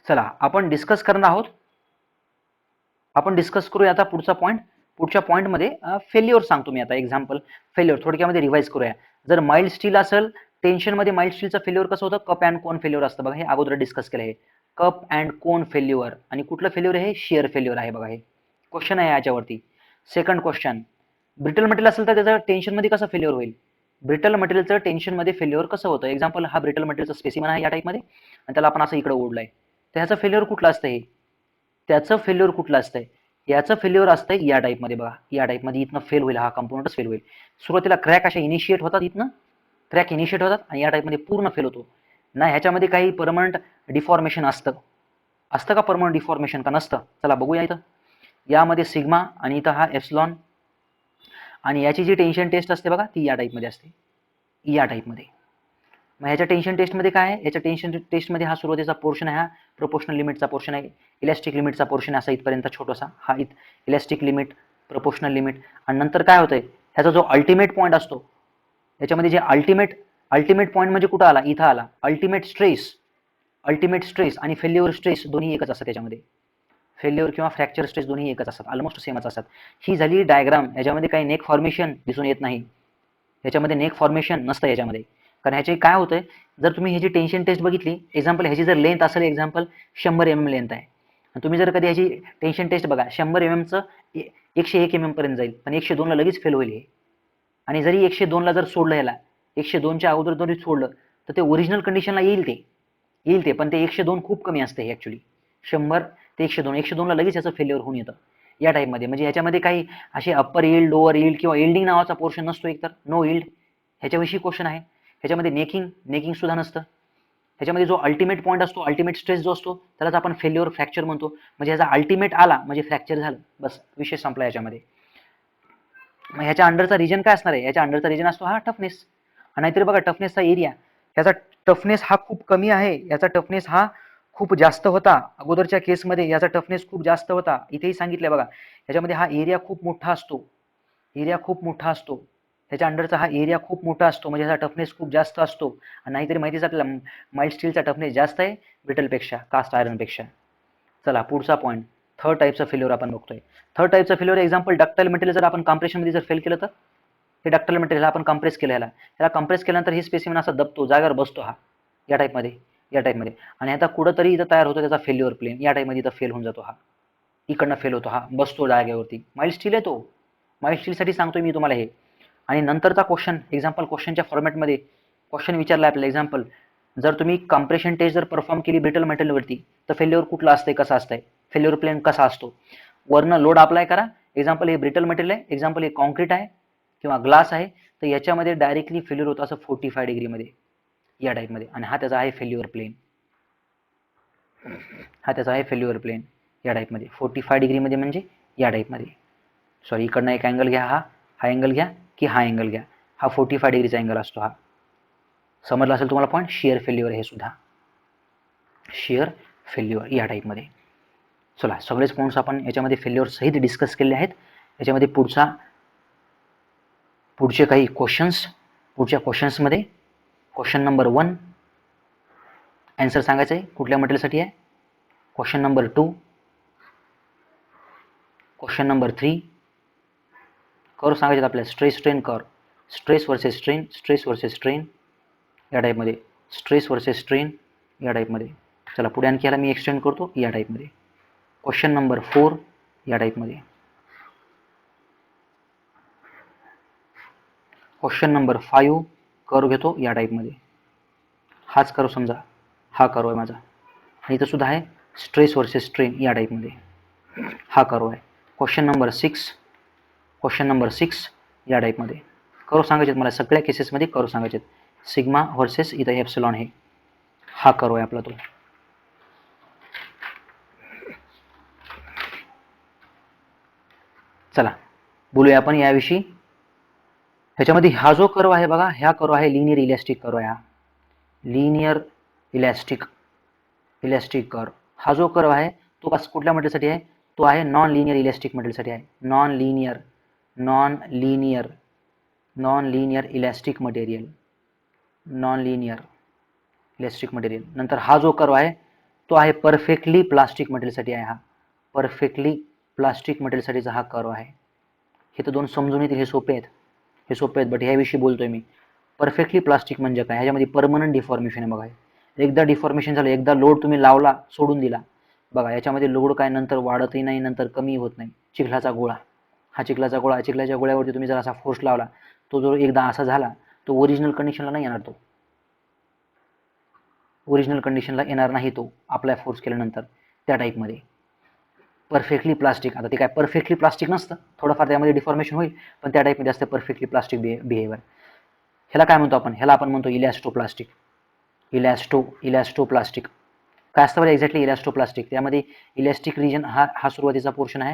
चला आपण डिस्कस करणार आहोत. आपण डिस्कस करूया आता पुढचा पॉईंट. पुढच्या पॉईंटमध्ये फेल्युअर सांगतो मी आता. एक्झाम्पल फेल्युअर थोडक्यामध्ये रिवाइज करूया. जर माइल्ड स्टील असेल, टेन्शनमध्ये माइल्ड स्टीलचं फेल्युअर कसं होतं? कप अँड कोन फेल्युअर असतं बघा. हे अगोदर डिस्कस केलं आहे. Cup and cone failure. आणि कुठलं फेल्युअर आहे? शिअर फेल्युअर आहे बघा. हे क्वेश्चन आहे याच्यावरती. सेकंड क्वेश्चन, ब्रिटल मटेरियल असेल तर त्याचं टेन्शनमध्ये कसं फेल्युअर होईल? ब्रिटल मटेरियलचं टेन्शनमध्ये फेल्युअर कसं होतं? एक्झाम्पल हा ब्रिटल मटेरियलचा स्पेसिमन आहे या टाईपमध्ये आणि त्याला आपण असं इकडे ओढलंय. तर ह्याचं फेल्युअर कुठलं असतं? हे त्याचं फेल्युअर कुठलं असतंय? याचं फेल्युअर असतंय या टाईपमध्ये बघा. या टाईपमध्ये इथनं फेल होईल, हा कंपोनंटच फेल होईल. सुरुवातीला क्रॅक अशा इनिशिएट होतात, इथनं क्रॅक इनिशिएट होतात आणि या टाईपमध्ये पूर्ण फेल होतो. नाही ह्याच्यामध्ये काही परमनंट डिफॉर्मेशन असतं का? परमनंट डिफॉर्मेशन का नसतं? चला बघूया. इथं यामध्ये सिग्मा आणि इथं हा एप्सिलॉन आणि याची जी टेन्शन टेस्ट असते बघा ती या टाईपमध्ये असते. या टाईपमध्ये. मग ह्याच्या टेन्शन टेस्टमध्ये काय आहे? याच्या टेन्शन टेस्टमध्ये हा सुरुवातीचा पोर्शन आहे, हा प्रोपोर्शनल लिमिटचा पोर्शन आहे, इलॅस्टिक लिमिटचा पोर्शन असा इथपर्यंत छोटासा हा इलॅस्टिक लिमिट, प्रोपोर्शनल लिमिट. आणि नंतर काय होतंय? ह्याचा जो अल्टिमेट पॉईंट असतो, याच्यामध्ये जे अल्टिमेट पॉईंट म्हणजे कुठं आला? इथं आला. अल्टिमेट स्ट्रेस आणि फेल्युअर स्ट्रेस दोन्ही एकच असतात त्याच्यामध्ये. फेल्युअर किंवा फ्रॅक्चर स्ट्रेस दोन्ही एकच असतात, ऑलमोस्ट सेमच असतात. ही झाली डायग्राम. याच्यामध्ये काही नेक फॉर्मेशन दिसून येत नाही. याच्यामध्ये नेक फॉर्मेशन नसतं याच्यामध्ये. कारण ह्याचे काय होतंय, जर तुम्ही ह्याची टेन्शन टेस्ट बघितली, एक्झाम्पल ह्याची जर लेंथ असेल, एक्झाम्पल 100 mm लेंथ आहे, आणि तुम्ही जर कधी ह्याची टेन्शन टेस्ट बघा, 100 mmचं 101 mm पर्यंत जाईल, पण 102ला लगेच फेल होईल हे. आणि जरी 102ला जर सोडलं ह्याला, 102च्या अगोदर जरी सोडलं तर ते ओरिजिनल कंडिशनला येईल ते, पण ते 102 खूप कमी असते हे ॲक्च्युली. 100 ते 102ला लगेच याचं फेल्युअर होऊन येतं या टाईपमध्ये. म्हणजे ह्याच्यामध्ये काही असे अप्पर यील्ड, लोअर यील्ड किंवा यील्डिंग नावाचा पोर्शन नसतो, एकतर नो यील्ड. ह्याच्याविषयी क्वेश्चन आहे. ह्याच्यामध्ये नेकिंग सुद्धा नसतं. ह्याच्यामध्ये जो अल्टिमेट पॉईंट असतो, अल्टिमेट स्ट्रेस जो असतो, त्यालाच आपण फेल्युअर फ्रॅक्चर म्हणतो. म्हणजे ह्याचा अल्टिमेट आला म्हणजे फ्रॅक्चर झालं, बस विषय संपला याच्यामध्ये. मग ह्याच्या अंडरचा रिजन काय असणार आहे? याच्या अंडरचा रिजन असतो हा टफनेस. नाहीतरी बघा टफनेसचा एरिया, ह्याचा टफनेस हा खूप कमी आहे, याचा टफनेस हा खूप जास्त होता. अगोदरच्या केसमध्ये याचा टफनेस खूप जास्त होता. इथेही सांगितलंय बघा, ह्याच्यामध्ये हा एरिया खूप मोठा असतो. त्याच्या अंडरचा हा एरिया खूप मोठा असतो, म्हणजे ह्याचा टफनेस खूप जास्त असतो. आणि नाहीतरी माहितीच आपल्याला माइल्ड स्टीलचा टफनेस जास्त आहे ब्रिटलपेक्षा, कास्ट आयर्नपेक्षा. चला पुढचा पॉईंट, थर्ड टाईपचा फेल्युअर आपण बघतोय. थर्ड टाईपचा फेल्युअर एक्झाम्पल डक्टाईल मटेरियल जर आपण कॉम्प्रेशनमध्ये जर फेल केलं तर, हे डक्टाईल मटेरियल आपण कॉम्प्रेस केलं, ह्याला कॉम्प्रेस केल्यानंतर हे स्पेसिमेन असा दबतो, जागेवर बसतो हा या टाईपमध्ये. आणि आता कुठंतरी इथं तयार होतो त्याचा फेल्युअर प्लेन, या टाईपमध्ये इथं फेल होऊन जातो हा, इकडनं फेल होतो हा, बसतो जागेवरती. माइल्ड स्टील आहे तो, माइल्ड स्टीलसाठी सांगतोय मी तुम्हाला हे. आणि नंतरचा क्वेश्चन, एक्झाम्पल क्वेश्चनच्या फॉर्मॅटमध्ये क्वेश्चन विचारला आपल्याला, एक्झाम्पल जर तुम्ही कॉम्प्रेशन टेस्ट जर परफॉर्म केली ब्रिटल मटेरियलवरती तर फेल्युअर कुठला असतंय, कसं असतंय, फेल्युअर प्लेन कसा असतो? वरनं लोड अप्लाय करा, एक्झाम्पल हे ब्रिटल मटेरियल आहे, एक्झाम्पल हे कॉन्क्रीट आहे किंवा ग्लास आहे, तर याच्यामध्ये डायरेक्टली फेल्युअर होतं असं 45 डिग्रीमध्ये या टाईपमध्ये. आणि हा त्याचा आहे फेल्युअर प्लेन, या टाईपमध्ये 45 डिग्रीमध्ये, म्हणजे या टाईपमध्ये. सॉरी, इकडनं एक अँगल घ्या, हा अँगल घ्या की हा अँगल घ्या, हा 45 डिग्रीचा अँगल असतो हा. समजला असेल तुम्हाला पॉईंट. शिअर फेल्युअर हे सुद्धा शिअर फेल्युअर या टाईपमध्ये. चला सगळेच पॉईंट्स आपण याच्यामध्ये फेल्युअर सहित डिस्कस केले आहेत. याच्यामध्ये पुढचे काही क्वेश्चन्स, पुढच्या क्वेश्चन्समध्ये क्वेश्चन नंबर 1 आन्सर सांगायचं आहे कुठल्या मटेरियलसाठी आहे, question number 2, question number 3 curve सांगायचे आपल्याला, stress strain curve, stress versus strain या टाईपमध्ये, स्ट्रेस वर्सेस स्ट्रेन या टाईपमध्ये. चला पुढे आणखी याला मी एक्सटेंड करतो या टाईपमध्ये. क्वेश्चन नंबर 4 या टाईपमध्ये, क्वेश्चन नंबर 5 कर्व घेतो या टाईपमध्ये. हाच कर्व समजा, हा कर्व आहे माझा, आणि इथं सुद्धा आहे स्ट्रेस वर्सेस स्ट्रेन या टाईपमध्ये, हा कर्व आहे. क्वेश्चन नंबर 6 या टाईपमध्ये कर्व सांगायचे मला, सगळ्या केसेसमध्ये कर्व सांगायचे. सिग्मा वर्सेस इथं एप्सिलॉन, हे हा कर्व आहे आपला तो. चला बोलूया आपण याविषयी. ह्याच्यामध्ये हा जो कर्व आहे बघा, ह्या कर्व आहे लिनियर इलॅस्टिक कर्व आहे, हा लिनियर इलॅस्टिक कर्व. हा जो कर्व आहे तो कुठल्या मटेरियलसाठी आहे? तो आहे नॉन लिनियर इलॅस्टिक मटेरियलसाठी आहे. Non linear elastic material. नंतर हा जो कर्व आहे तो आहे परफेक्टली प्लास्टिक मटेरियलसाठी आहे. हा परफेक्टली प्लास्टिक मटेरियलसाठीचा हा कर्व आहे. हे तर दोन समजून येतील, हे सोपे आहेत, हे सोपे आहेत, बट ह्याविषयी बोलतोय मी. परफेक्टली प्लास्टिक म्हणजे काय, ह्याच्यामध्ये परमनंट डिफॉर्मेशन आहे बघा. एकदा डिफॉर्मेशन झालं, एकदा लोड तुम्ही लावला सोडून दिला बघा, याच्यामध्ये लोड काय नंतर वाढतही नाही, नंतर कमी होत नाही. चिखलाचा गोळा, हा चिखलाचा गोळा, चिखलाच्या गोळ्यावरती तुम्ही जर असा फोर्स लावला, तो जो एकदा असा झाला, तो ओरिजिनल कंडिशनला नाही येणार. तो ओरिजिनल कंडिशनला येणार नाही, तो अप्लाय फोर्स केल्यानंतर. त्या टाईपमध्ये परफेक्टली प्लास्टिक. आता ते काय परफेक्टली प्लास्टिक नसतं, थोडंफार त्यामध्ये डिफॉर्मेशन होईल, पण त्या टाईपमध्ये असतं परफेक्टली प्लास्टिक बिहेवियर. ह्याला काय म्हणतो आपण, ह्याला आपण म्हणतो इलॅस्टोप्लास्टिक. इलॅस्टोप्लास्टिक काय असतं बरं एक्झॅक्टली इलॅस्टोप्लास्टिक? त्यामध्ये इलॅस्टिक रिजन हा सुरुवातीचा पोर्शन आहे,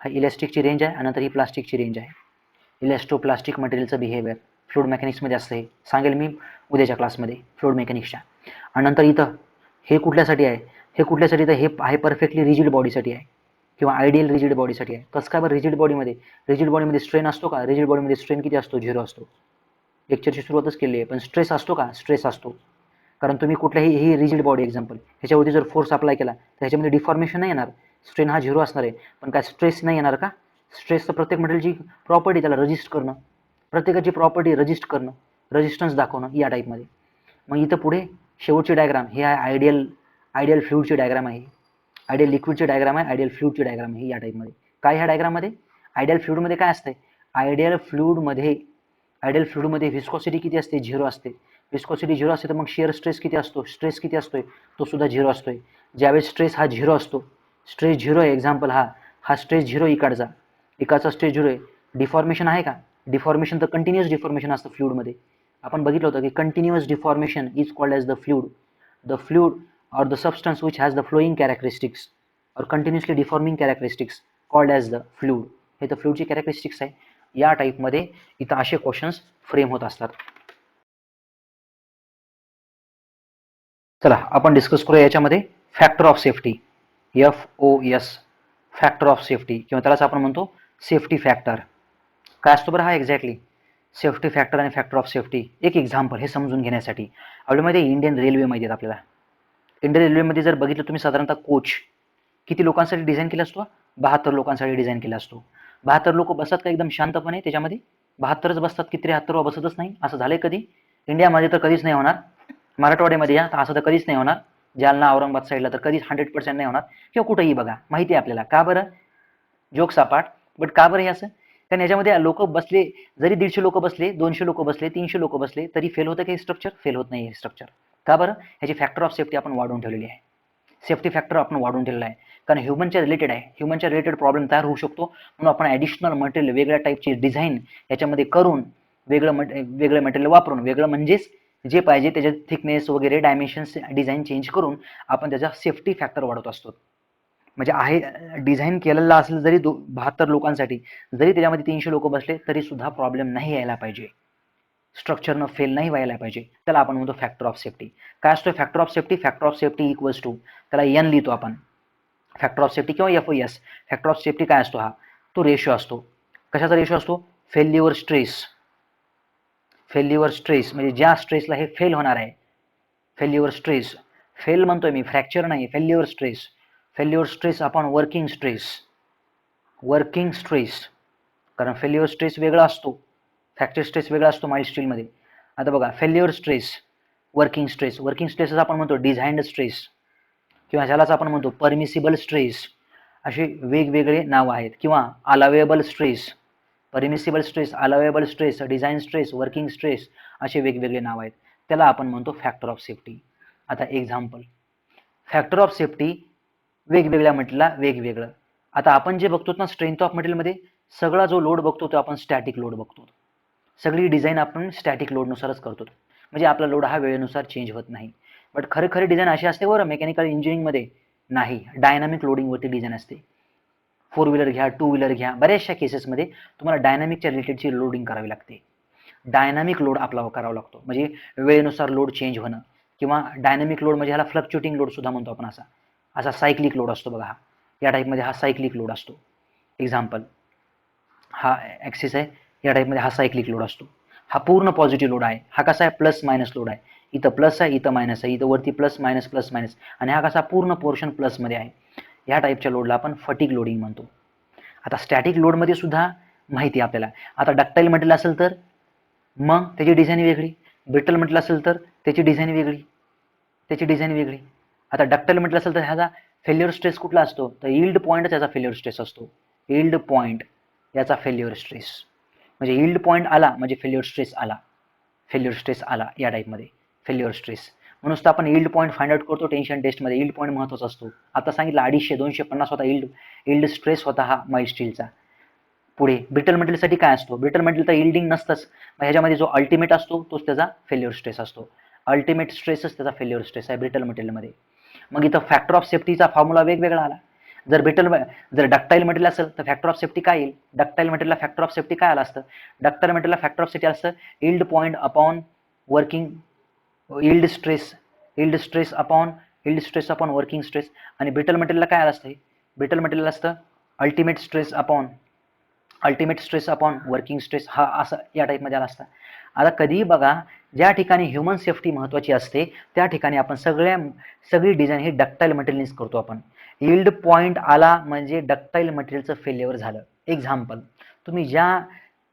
हा इलॅस्टिकची रेंज आहे, आणि नंतर ही प्लास्टिकची रेंज आहे. इलॅस्टोप्लास्टिक मटेरियलचं बिहेवियर फ्लुइड मेकॅनिक्समध्ये असतं. हे सांगेल मी उद्याच्या क्लासमध्ये फ्लुइड मेकॅनिक्सच्या. आणि नंतर इथं हे कुठल्यासाठी आहे, हे कुठल्यासाठी, तर हे आहे परफेक्टली रिजिड बॉडीसाठी आहे, किंवा आयडियल रिजिड बॉडीसाठी आहे. कसं काय बरं रिजिड बॉडीमध्ये? रिजिड बॉडीमध्ये स्ट्रेन असतो का? रिजिड बॉडीमध्ये स्ट्रेन किती असतो? 0 असतो. लेक्चरची सुरुवातच केली आहे. पण स्ट्रेस असतो का? स्ट्रेस असतो. कारण तुम्ही कुठल्याही ही रिजिड बॉडी एक्झाम्पल, ह्याच्यावरती जर फोर्स अप्लाय केला तर ह्याच्यामध्ये डिफॉर्मेशन नाही येणार, स्ट्रेन हा 0 असणार आहे. पण काय स्ट्रेस नाही येणार का? स्ट्रेस तर प्रत्येक मटेरियलची प्रॉपर्टी, त्याला रजिस्ट करणं, प्रत्येकाची प्रॉपर्टी रजिस्ट करणं, रेजिस्टन्स दाखवणं, या टाईपमध्ये. मग इथं पुढे शेवटची डायग्राम हे आहे आयडियल फ्लुइडची डायग्राम आहे, आयडियल लिक्विडची डायग्राम आहे, आयडियल फ्लुइडची डायग्राम आहे, या टाईपमध्ये. काय ह्या डायग्राममध्ये आयडियल फ्लुइडमध्ये काय असते? आयडियल फ्लुइडमध्ये व्हिस्कोसिटी किती असते? 0 असते. व्हिस्कोसिटी 0 असते तर मग शिअर स्ट्रेस किती असतो? स्ट्रेस किती असतोय? तो सुद्धा 0 असतोय. ज्यावेळेस स्ट्रेस हा 0 असतो, स्ट्रेस 0 आहे एक्झाम्पल, हा स्ट्रेस 0 इकडचा स्ट्रेस 0 आहे. डिफॉर्मेशन आहे का? डिफॉर्मेशन तर कंटिन्युअस डिफॉर्मेशन असतं फ्लुइडमध्ये. आपण बघितलं होतं की continuous deformation is called as the fluid or the substance which has the flowing characteristics or continuously deforming characteristics called as the fluid. हे तर फ्लुइडची कॅरेक्टरिस्टिक्स आहे. या टाईपमध्ये इथं असे क्वेश्चन्स फ्रेम होत असतात. चला आपण डिस्कस करूया याच्यामध्ये factor of safety, FOS, factor of safety, किंवा त्यालाच आपण म्हणतो सेफ्टी फॅक्टर. काय असतो बरं हा एक्झॅक्टली सेफ्टी फॅक्टर आणि फॅक्टर ऑफ सेफ्टी? एक एक्झाम्पल हे समजून घेण्यासाठी. आपल्यामध्ये इंडियन रेल्वे माहिती आहेत आपल्याला. इंडियन रेल्वेमध्ये जर बघितलं तुम्ही, साधारणतः कोच किती लोकांसाठी डिझाईन केला असतो? 72 लोकांसाठी डिझाईन केला असतो. 72 लोक बसतात का एकदम शांतपणे त्याच्यामध्ये? 72च बसतात की 73 बसतच नाही? असं झालंय कधी? इंडियामध्ये तर कधीच नाही होणार. मराठवाड्यामध्ये या तर असं तर कधीच नाही होणार. जालना औरंगाबाद साईडला तर कधीच 100% नाही होणार, किंवा कुठेही बघा. माहिती आहे आपल्याला का बरं? जोक्स अपार्ट, बट का बरं हे असं? कारण याच्यामध्ये लोक बसले, जरी 150 लोक बसले, 200 लोक बसले, 300 लोक बसले, तरी फेल होतं का हे स्ट्रक्चर? फेल होत नाही हे स्ट्रक्चर. का बरं? ह्याची फॅक्टर ऑफ सेफ्टी आपण वाढवून ठेवलेली आहे. सेफ्टी फॅक्टर आपण वाढवून ठेवलेला आहे, कारण ह्युमनच्या रिलेटेड आहे. ह्युमनच्या रिलेटेड प्रॉब्लेम तयार होऊ शकतो, म्हणून आपण ॲडिशनल मटेरियल, वेगळ्या टाईपची डिझाईन याच्यामध्ये करून, वेगळं मटेरियल वापरून, वेगळं म्हणजेच जे पाहिजे त्याच्यात थिकनेस वगैरे डायमेन्शन्स डिझाईन चेंज करून आपण त्याचा सेफ्टी फॅक्टर वाढवत असतो. म्हणजे आहे डिझाईन केलेला असेल जरी 72 लोकांसाठी, जरी त्याच्यामध्ये 300 लोक बसले तरी सुद्धा प्रॉब्लेम नाही यायला पाहिजे, स्ट्रक्चरनं फेल नाही व्हायला पाहिजे. त्याला आपण म्हणतो फॅक्टर ऑफ सेफ्टी. काय असतो factor of safety? Factor of safety equals to, त्याला एन लिहितो आपण, फॅक्टर ऑफ सेफ्टी किंवा FOS. फॅक्टर ऑफ सेफ्टी काय असतो? तो रेशो असतो. कशाचा रेशो असतो? फेल्युअर स्ट्रेस म्हणजे ज्या स्ट्रेसला हे फेल होणार आहे, फेल्युअर स्ट्रेस, फेल म्हणतोय मी, फ्रॅक्चर नाही, failure stress upon working stress. कारण फेल्युअर स्ट्रेस वेगळा असतो, फ्रॅक्चर स्ट्रेस वेगळा असतो माइल्ड स्टीलमध्ये. आता बघा, फेल्युअर स्ट्रेस, वर्किंग स्ट्रेस आपण म्हणतो डिझाइन्ड स्ट्रेस, किंवा ज्यालाच आपण म्हणतो परमिसिबल स्ट्रेस. असे वेगवेगळे नाव आहेत. किंवा allowable stress, permissible stress, allowable stress, design stress, working stress, असे वेगवेगळे नाव आहेत. त्याला आपण म्हणतो फॅक्टर ऑफ सेफ्टी. आता एक्झाम्पल, फॅक्टर ऑफ सेफ्टी वेगवेगळ्या मटेरियलला वेगवेगळं. आता आपण जे बघतो ना स्ट्रेंथ ऑफ मटेरियलमध्ये, सगळा जो लोड बघतो तो आपण स्टॅटिक लोड बघतो. सगळी डिझाईन आपण स्टॅटिक लोडनुसारच करतो, म्हणजे आपला लोड हा वेळेनुसार चेंज होत नाही. बट खरी डिझाईन अशी असते बरं मेकॅनिकल इंजिनिअरिंगमध्ये, नाही, डायनामिक लोडिंगवरती डिझाईन असते. 4 व्हीलर घ्या, 2 व्हीलर घ्या, बऱ्याचशा केसेसमध्ये तुम्हाला डायनामिकच्या रिलेटेडची लोडिंग करावी लागते. डायनामिक लोड आपला करावा लागतो, म्हणजे वेळेनुसार लोड चेंज होणं. किंवा डायनामिक लोड म्हणजे ह्याला फ्लक्च्युएटिंग लोड सुद्धा म्हणतो आपण. असा सायक्लिक लोड असतो बघा, या टाईपमध्ये हा सायक्लिक लोड असतो. एक्झाम्पल, हा ॲक्सिस आहे, या टाईपमध्ये हा सायक्लिक लोड असतो. हा पूर्ण पॉझिटिव्ह लोड आहे. हा कसा आहे? प्लस मायनस लोड आहे. इथं प्लस आहे, इथं मायनस आहे, इथं वरती प्लस मायनस आणि हा कसा पूर्ण पोर्शन प्लसमध्ये आहे. ह्या टाईपच्या लोडला आपण फटिग लोडिंग म्हणतो. आता स्टॅटिक लोडमध्ये सुद्धा माहिती आहे आपल्याला. आता डक्टाईल मटेरियल असेल तर मग त्याची डिझाईन वेगळी, ब्रिटल मटेरियल असेल तर त्याची डिझाईन वेगळी. आता डक्टाईल मटेरियल असेल तर ह्याचा फेल्युअर स्ट्रेस कुठला असतो, तर यील्ड पॉईंट याचा फेल्युअर स्ट्रेस असतो. यील्ड पॉईंट याचा फेल्युअर स्ट्रेस म्हणजे यील्ड पॉईंट आला म्हणजे फेल्युअर स्ट्रेस आला या टाईपमध्ये फेल्युअर स्ट्रेस. म्हणून आपण यील्ड पॉईंट फाइंड आउट करतो टेन्शन टेस्टमध्ये. यील्ड पॉईंट महत्त्वाचा असतो. आता सांगितलं 250-250 होता यील्ड स्ट्रेस होता हा माइल्ड स्टीलचा. पुढे ब्रिटल मटेरियलसाठी काय असतो, ब्रिटल मटेरियल तर यील्डिंग नसतंच, मग ह्याच्यामध्ये जो अल्टिमेट असतो तोच त्याचा फेल्युअर स्ट्रेस असतो. अल्टिमेट स्ट्रेसच त्याचा फेल्युअर स्ट्रेस आहे ब्रिटल मटेरियलमध्ये. मग इथं फॅक्टर ऑफ सेफ्टीचा फॉर्म्युला वेगवेगळा आला. जर डक्टाईल मटेरियल असेल तर फॅक्टर ऑफ सेफ्टी काय येईल, डक्टाईल मटेरियलला फॅक्टर ऑफ सेफ्टी काय आलं असतं, डक्टाईल मटेरियलला फॅक्टर ऑफ सेफ्टी असतं yield point upon working yield stress upon working stress. आणि ब्रिटल मटेरियलला काय आलं असतं, ब्रिटल मटेरियल असतं ultimate stress upon working stress. हा असं या टाईपमध्ये आला असता. आता कधीही बघा ज्या ठिकाणी ह्युमन सेफ्टी महत्त्वाची असते त्या ठिकाणी आपण सगळी डिझाईन ही डक्टाईल मटेरियलनीच करतो आपण. यील्ड पॉईंट आला म्हणजे डक्टाईल मटेरियलचं फेल्युअर झालं. एक्झाम्पल, तुम्ही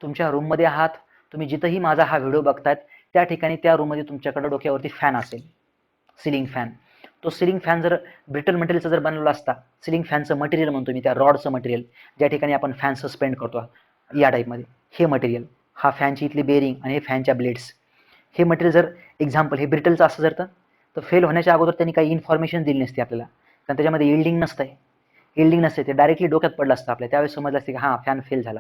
तुमच्या रूममध्ये आहात, तुम्ही जिथंही माझा हा व्हिडिओ बघतायत त्या ठिकाणी त्या रूममध्ये तुमच्याकडे डोक्यावरती फॅन असेल, सिलिंग फॅन. तो सिलिंग फॅन जर ब्रिटल मटेरियलचा जर बनवला असता, सिलिंग फॅनचं मटेरियल म्हणतो मी, त्या रॉडचं मटेरियल ज्या ठिकाणी आपण फॅन सस्पेंड करतो या टाईपमध्ये, हे मटेरियल, हा फॅनची इथली बेरिंग आणि हे फॅनच्या ब्लेड्स, हे मटेरियल जर एक्झाम्पल हे ब्रिटलचं असं जर तर फेल होण्याच्या अगोदर त्यांनी काही इन्फॉर्मेशन दिली नसते आपल्याला, कारण त्याच्यामध्ये यील्डिंग नसते, ते डायरेक्टली डोक्यात पडलं असतं आपल्या. त्यावेळेस समजलं असते की हां फॅन फेल झाला.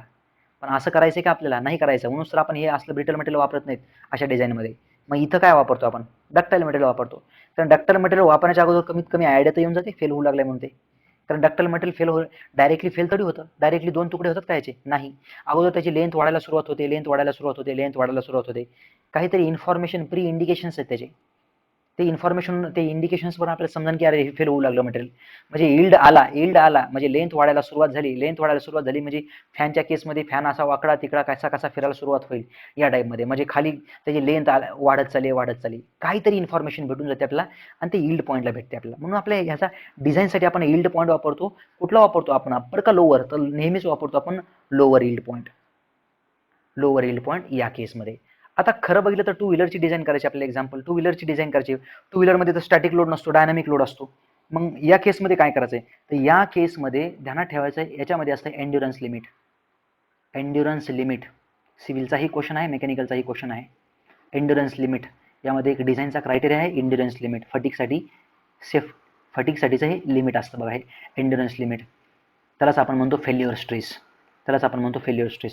पण असं करायचं की आपल्याला नाही करायचं, म्हणून तर आपण हे असलं ब्रिटल मटेरियल वापरत नाहीत अशा डिझाईनमध्ये. मग इथं काय वापरतो आपण, डक्टाईल मटेरियल वापरतो. कारण डक्टाईल मटेरियल वापरण्याच्या अगोदर कमीत कमी आयडिया तर येऊन जाते फेल होऊ लागलाय म्हणून ते. कारण डक्टाईल मटेरियल डायरेक्टली फेल तरी होतं, डायरेक्टली 2 तुकडे होतात काय नाही. अगोदर त्याची लेंथ वाढायला सुरुवात होते, काहीतरी इन्फॉर्मेशन प्री इंडिकेशन्स आहेत त्याचे. ते इंडिकेशन्सवर आपल्याला समजेल की अरे हे फेल होऊ लागलं मटेरियल. म्हणजे यील्ड आला म्हणजे लेंथ वाढायला सुरुवात झाली म्हणजे फॅनच्या केसमध्ये फॅन असा वाकडा तिकडा कसा फिरायला सुरुवात होईल या टाईपमध्ये. म्हणजे खाली त्याची लेंथ वाढत चालली, काहीतरी इन्फॉर्मेशन भेटून जाते आपल्याला आणि ते यील्ड पॉईंटला भेटते आपल्याला. म्हणून आपल्या ह्याचा डिझाईनसाठी आपण यील्ड पॉईंट वापरतो. कुठला वापरतो आपण, अप्पर का लोअर, तर नेहमीच वापरतो आपण लोअर यील्ड पॉईंट या केसमध्ये. आता खरं बघितलं तर टू व्हीलरची डिझाईन करायची आपल्याला. एक्झाम्पल, टू व्हीलरची डिझाईन करायची. टू व्हीलरमध्ये तर स्टॅटिक लोड नसतो, डायनामिक लोड असतो. मग या केसमध्ये काय करायचं आहे, तर या केसमध्ये ध्यानात ठेवायचं आहे याच्यामध्ये असतं एंड्युरन्स लिमिट. सिव्हिलचाही क्वेश्चन आहे, मेकॅनिकलचाही क्वेश्चन आहे. एंड्युरन्स लिमिट यामध्ये एक डिझाईनचा क्रायटेरिया आहे एंड्युरन्स लिमिट. फटिगसाठीचं हे लिमिट असतं बघा, हे एंड्युरन्स लिमिट. त्यालाच आपण म्हणतो फेल्युअर स्ट्रेस.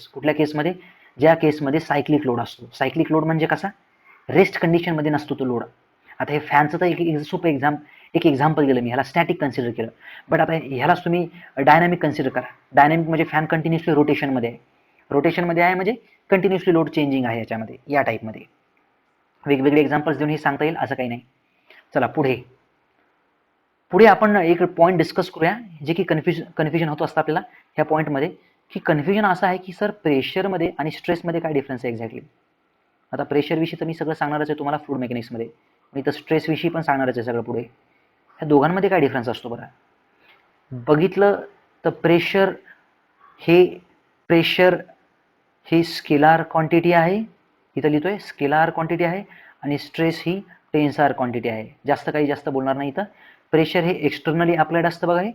कुठल्या केसमध्ये, ज्या केसमध्ये सायक्लिक लोड असतो. सायक्लिक लोड म्हणजे कसा, रेस्ट कंडिशनमध्ये नसतो तो लोड. आता हे फॅनचं तर एक सोपं एक्झाम्पल दिलं मी, ह्याला स्टॅटिक कन्सिडर केलं. बट आता ह्यालाच तुम्ही डायनामिक कन्सिडर करा. डायनामिक म्हणजे फॅन कंटिन्युअसली रोटेशनमध्ये आहे म्हणजे कंटिन्युअसली लोड चेंजिंग आहे याच्यामध्ये, या टाईपमध्ये. वेगवेगळे एक्झाम्पल्स देऊन हे सांगता येईल असं काही नाही. चला पुढे आपण एक पॉईंट डिस्कस करूया, जे की कन्फ्युजन होतो असतं आपल्याला ह्या पॉईंटमध्ये, की कन्फ्युजन असं आहे की सर प्रेशरमध्ये आणि स्ट्रेसमध्ये काय डिफरन्स आहे एक्झॅक्टली. आता प्रेशरविषयी तर मी सगळं सांगणारच आहे तुम्हाला फ्लुइड मेकॅनिक्समध्ये, मी तर स्ट्रेसविषयी पण सांगणारच आहे सगळं पुढे. ह्या दोघांमध्ये काय डिफरन्स असतो बघा. बघितलं तर प्रेशर ही स्केलार क्वांटिटी आहे, इथं लिहितोय स्केलार क्वांटिटी आहे, आणि स्ट्रेस ही टेन्सार क्वांटिटी आहे. जास्त बोलणार नाही इथं. प्रेशर हे एक्सटर्नली अप्लाइड असतं बघा हे,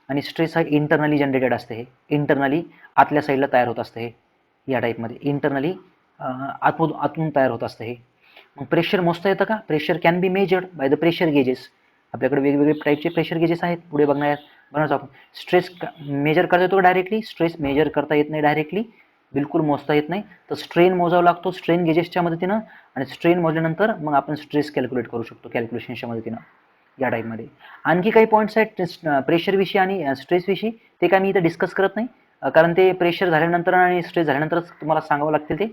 आणि स्ट्रेस हा इंटरनली जनरेटेड असतं. हे इंटरनली आतल्या साईडला तयार होत असतं हे, या टाईपमध्ये इंटरनली आतून तयार होत असतं हे. मग प्रेशर मोजता येतं का, pressure can be measured by the pressure gauges. आपल्याकडे वेगवेगळे टाईपचे प्रेशर गेजेस आहेत, पुढे बनवतो आपण. स्ट्रेस मेजर करता येतो डायरेक्टली, स्ट्रेस मेजर करता येत नाही डायरेक्टली, बिलकुल मोजता येत नाही. तर स्ट्रेन मोजावा लागतो स्ट्रेन गेजेसच्या मदतीनं, आणि स्ट्रेन मोजल्यानंतर मग आपण स्ट्रेस कॅल्क्युलेट करू शकतो कॅल्क्युलेशनच्या मदतीनं, या टाईपमध्ये. आणखी काही पॉईंट्स आहेत प्रेशरविषयी आणि स्ट्रेसविषयी, ते काय मी इथं डिस्कस करत नाही, कारण ते प्रेशर झाल्यानंतर आणि स्ट्रेस झाल्यानंतरच तुम्हाला सांगावं लागतील. ते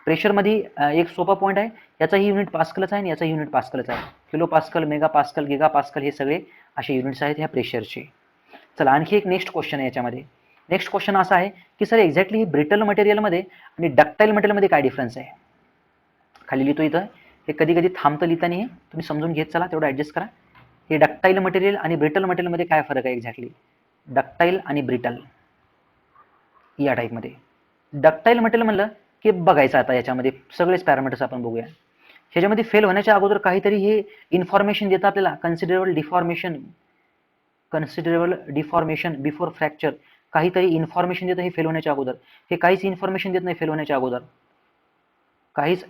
प्रेशरमध्ये एक सोपा पॉईंट आहे, याचाही युनिट पास्कलच आहे आणि याचाही युनिट पास्कलच आहे. Kilo pascal, mega pascal, giga pascal हे सगळे असे युनिट्स आहेत ह्या प्रेशरचे. चला आणखी एक नेक्स्ट क्वेश्चन आहे याच्यामध्ये. नेक्स्ट क्वेश्चन असा आहे की सर एक्झॅक्टली ब्रिटल मटेरियलमध्ये आणि डक्टाईल मटेरियलमध्ये काय डिफरन्स आहे. खाली लिहितो इथं हे कधी कधी थांबतं लिहिताना, हे तुम्ही समजून घेत चला, तेवढं ॲडजस्ट करा. हे डक्टाईल मटेरियल आणि ब्रिटल मटेरियलमध्ये काय फरक आहे एक्झॅक्टली? डक्टाईल आणि ब्रिटल या टाईपमध्ये. डक्टाईल मटेरियल म्हणलं की बघायचं आता याच्यामध्ये सगळेच पॅरामीटर्स आपण बघूया. ह्याच्यामध्ये फेल होण्याच्या अगोदर काहीतरी हे इन्फॉर्मेशन देतं आपल्याला, कन्सिडरेबल डिफॉर्मेशन बिफोर फ्रॅक्चर. काहीतरी इन्फॉर्मेशन देतं हे फेल होण्याच्या अगोदर. हे काहीच इन्फॉर्मेशन देत नाही फेल होण्याच्या अगोदर, काहीच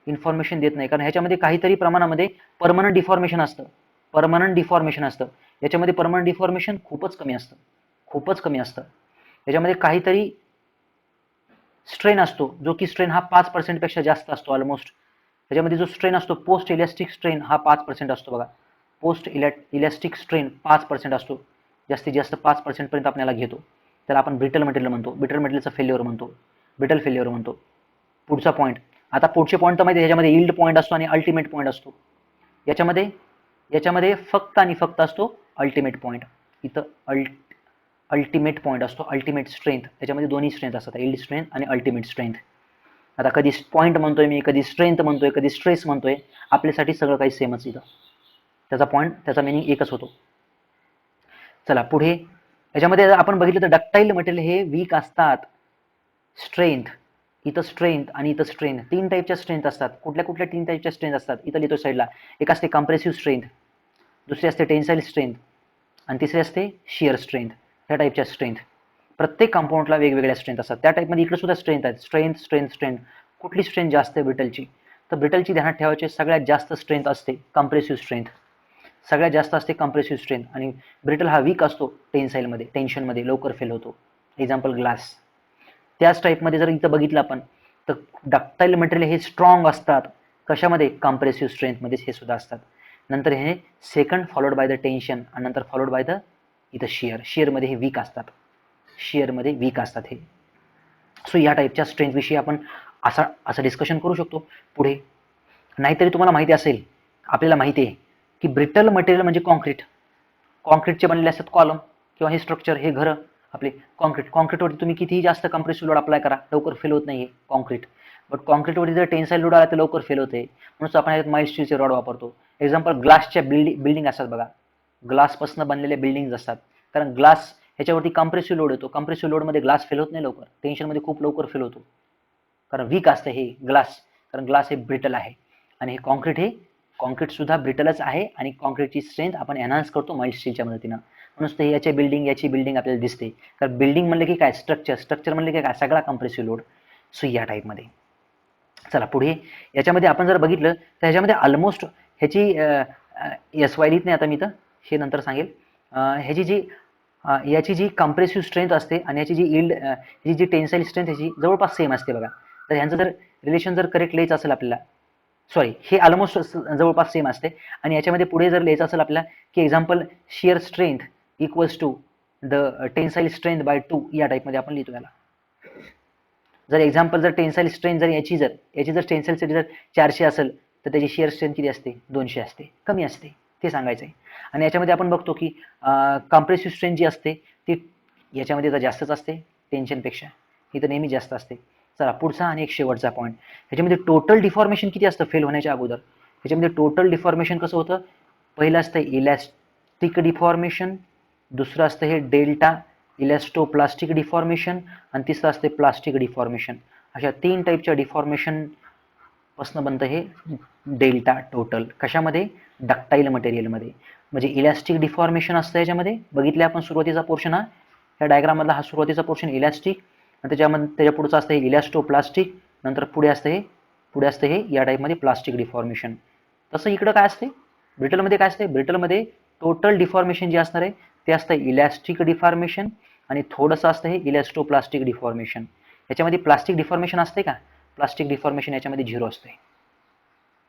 इन्फॉर्मेशन देत नाही, कारण ह्याच्यामध्ये काहीतरी प्रमाणामध्ये परमनंट डिफॉर्मेशन असतं. याच्यामध्ये परमनंट डिफॉर्मेशन खूपच कमी असतं. याच्यामध्ये काहीतरी स्ट्रेन असतो, जो की स्ट्रेन हा 5% पेक्षा जास्त असतो ऑलमोस्ट. त्याच्यामध्ये जो स्ट्रेन असतो पोस्ट इलॅस्टिक स्ट्रेन हा 5% असतो बघा. पोस्ट इलॅस्टिक स्ट्रेन 5% असतो, जास्तीत जास्त 5% पर्यंत आपल्याला घेतो. त्याला आपण ब्रिटल मटेरियल म्हणतो, ब्रिटल मटेरियलचा ब्रिटल फेल्युअर म्हणतो. पुढचा पॉईंट, आता पुढचे पॉईंट तर माहिती आहे, ह्याच्यामध्ये यील्ड पॉईंट असतो आणि अल्टिमेट पॉईंट असतो. याच्यामध्ये फक्त आणि फक्त असतो अल्टिमेट पॉईंट. इथं अल्टिमेट पॉईंट असतो, अल्टिमेट स्ट्रेंथ. त्याच्यामध्ये दोन्ही स्ट्रेंथ असतात, यील्ड स्ट्रेंथ आणि अल्टिमेट स्ट्रेंथ. आता कधी पॉईंट म्हणतोय मी, कधी स्ट्रेंथ म्हणतोय, कधी स्ट्रेस म्हणतोय, आपल्यासाठी सगळं काही सेमच इथं. त्याचा मिनिंग एकच होतो. चला पुढे, याच्यामध्ये आपण बघितलं तर डक्टाईल मटेरियल हे वीक असतात. इथं स्ट्रेंथ आणि इथं स्ट्रेंथ, 3 टाईपच्या स्ट्रेंथ असतात. कुठल्या 3 टाईपच्या स्ट्रेंथ असतात इथं लिहितो साईडला. एक असते कम्प्रेसिव्ह स्ट्रेंथ, दुसरी असते टेन्साईल स्ट्रेंथ आणि तिसरी असते शिअर स्ट्रेंथ. ह्या टाईपच्या स्ट्रेंथ प्रत्येक कंपाऊंडला वेगवेगळ्या स्ट्रेंथ असतात. त्या टाईपमध्ये इकडे सुद्धा स्ट्रेंथ आहेत, स्ट्रेंथ. कुठली स्ट्रेंथ जास्त आहे ब्रिटलची? तर ब्रिटलची ध्यानात ठेवायची सगळ्यात जास्त स्ट्रेंथ असते कम्प्रेसिव्ह स्ट्रेंथ, सगळ्यात जास्त असते कम्प्रेसिव्ह स्ट्रेंथ. आणि ब्रिटल हा वीक असतो टेन्शनमध्ये लवकर फेल होतो. Example glass. त्याच टाईपमध्ये जर इथं बघितलं आपण तर डक्टाईल मटेरियल हे स्ट्रॉंग असतात. कशामध्ये? कम्प्रेसिव्ह स्ट्रेंथमध्येच हे सुद्धा असतात. नंतर हे second followed by the tension आणि नंतर फॉलोड बाय द इथं शिअरमध्ये हे वीक असतात हे. सो या टाईपच्या स्ट्रेंथ विषयी आपण असं डिस्कशन करू शकतो पुढे. नाहीतरी तुम्हाला माहिती असेल, आपल्याला माहिती आहे की ब्रिटल मटेरियल म्हणजे कॉन्क्रीटचे बनलेले असतात कॉलम किंवा हे स्ट्रक्चर, हे घरं आपले कॉन्क्रीटवरती तुम्ही कितीही जास्त कम्प्रेसिव्ह लोड अप्लाय करा, लवकर फेल होत नाही कॉन्क्रीट. बट कॉन्क्रीटवरती जर टेन्साईल लोड आला तर लवकर फेल होते. म्हणून आपण यात माइल्ड स्टीलचे रॉड वापरतो. एक्झाम्पल ग्लासच्या बिल्डिंग असतात बघा, ग्लासपासून बनलेले बिल्डिंग्स असतात. कारण ग्लास ह्याच्यावरती कम्प्रेसिव्ह लोड येतो. कम्प्रेसिव्ह लोडमध्ये ग्लास फेल होत नाही लवकर, टेन्शनमध्ये खूप लवकर फेल होतो. कारण वीक असतं हे ग्लास, कारण ग्लास हे ब्रिटल आहे. आणि हे कॉन्क्रीट सुद्धा ब्रिटलच आहे. आणि कॉन्क्रीटची स्ट्रेंथ आपण एनहान्स करतो माइल्ड स्टीलच्या मदतीनं. म्हणून ते याची बिल्डिंग आपल्याला दिसते. कारण बिल्डिंग म्हणलं की काय, स्ट्रक्चर म्हणलं की काय, सगळा कम्प्रेसिव्ह लोड. सो या टाईपमध्ये. चला पुढे, याच्यामध्ये आपण जर बघितलं तर ह्याच्यामध्ये ऑलमोस्ट ह्याची SY लिहित नाही आता मी तर, हे नंतर सांगेल. याची जी कम्प्रेसिव्ह स्ट्रेंथ असते आणि याची जी टेन्साईल स्ट्रेंथ ह्याची जवळपास सेम असते बघा. तर ह्यांचं जर रिलेशन जर करेक्ट लिहायचं असेल आपल्याला, सॉरी, हे ऑलमोस्ट जवळपास सेम असते. आणि याच्यामध्ये पुढे जर लिहायचं असेल आपल्याला की example shear strength equals to the tensile strength by 2, या टाईपमध्ये आपण लिहितो याला. जर एक्झाम्पल जर टेन्साईल स्ट्रेंथ जर याची जर टेन्साईल स्ट्रेंथ जर 400 असेल तर त्याची शिअर स्ट्रेंथ किती असते? 200 असते, कमी असते, ते सांगायचं आहे. आणि याच्यामध्ये आपण बघतो की कम्प्रेसिव्ह स्ट्रेंथ जी असते ती याच्यामध्ये तर जास्तच असते टेन्शनपेक्षा, ही तर नेहमी जास्त असते. चला पुढचा आणि एक शेवटचा पॉईंट, ह्याच्यामध्ये टोटल डिफॉर्मेशन किती असतं फेल होण्याच्या अगोदर? ह्याच्यामध्ये टोटल डिफॉर्मेशन कसं होतं? पहिलं असतं इलॅस्टिक डिफॉर्मेशन, दुसरं असतं हे डेल्टा इलॅस्टोप्लास्टिक डिफॉर्मेशन आणि तिसरं असते प्लास्टिक डिफॉर्मेशन. अशा 3 टाईपच्या डिफॉर्मेशन पासून बनतं हे डेल्टा टोटल. कशामध्ये? डक्टाईल मटेरियलमध्ये. म्हणजे इलॅस्टिक डिफॉर्मेशन असतं याच्यामध्ये, बघितले आपण सुरुवातीचा पोर्शन, ह्या डायग्राममधला हा सुरुवातीचा पोर्शन इलॅस्टिक, आणि त्याच्या पुढचं असतं हे इलॅस्टोप्लास्टिक, नंतर पुढे असतं हे या टाईपमध्ये प्लास्टिक डिफॉर्मेशन. तसं इकडं काय असते ब्रिटलमध्ये? काय असते ब्रिटलमध्ये? टोटल डिफॉर्मेशन जे असणार आहे ते असतं इलॅस्टिक डिफॉर्मेशन आणि थोडंसं असतं हे इलॅस्टोप्लास्टिक डिफॉर्मेशन. याच्यामध्ये प्लास्टिक डिफॉर्मेशन असते का? प्लास्टिक डिफॉर्मेशन याच्यामध्ये 0 असते.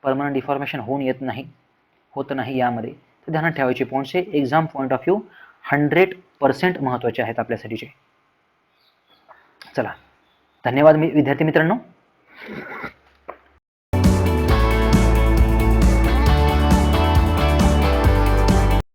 परमनंट डिफॉर्मेशन होत नाही यामध्ये. तर ध्यानात ठेवायचे पॉईंट्स हे एक्झाम पॉईंट ऑफ व्ह्यू 100% महत्त्वाचे आहेत आपल्यासाठीचे. चला, धन्यवाद विद्यार्थी मित्रांनो.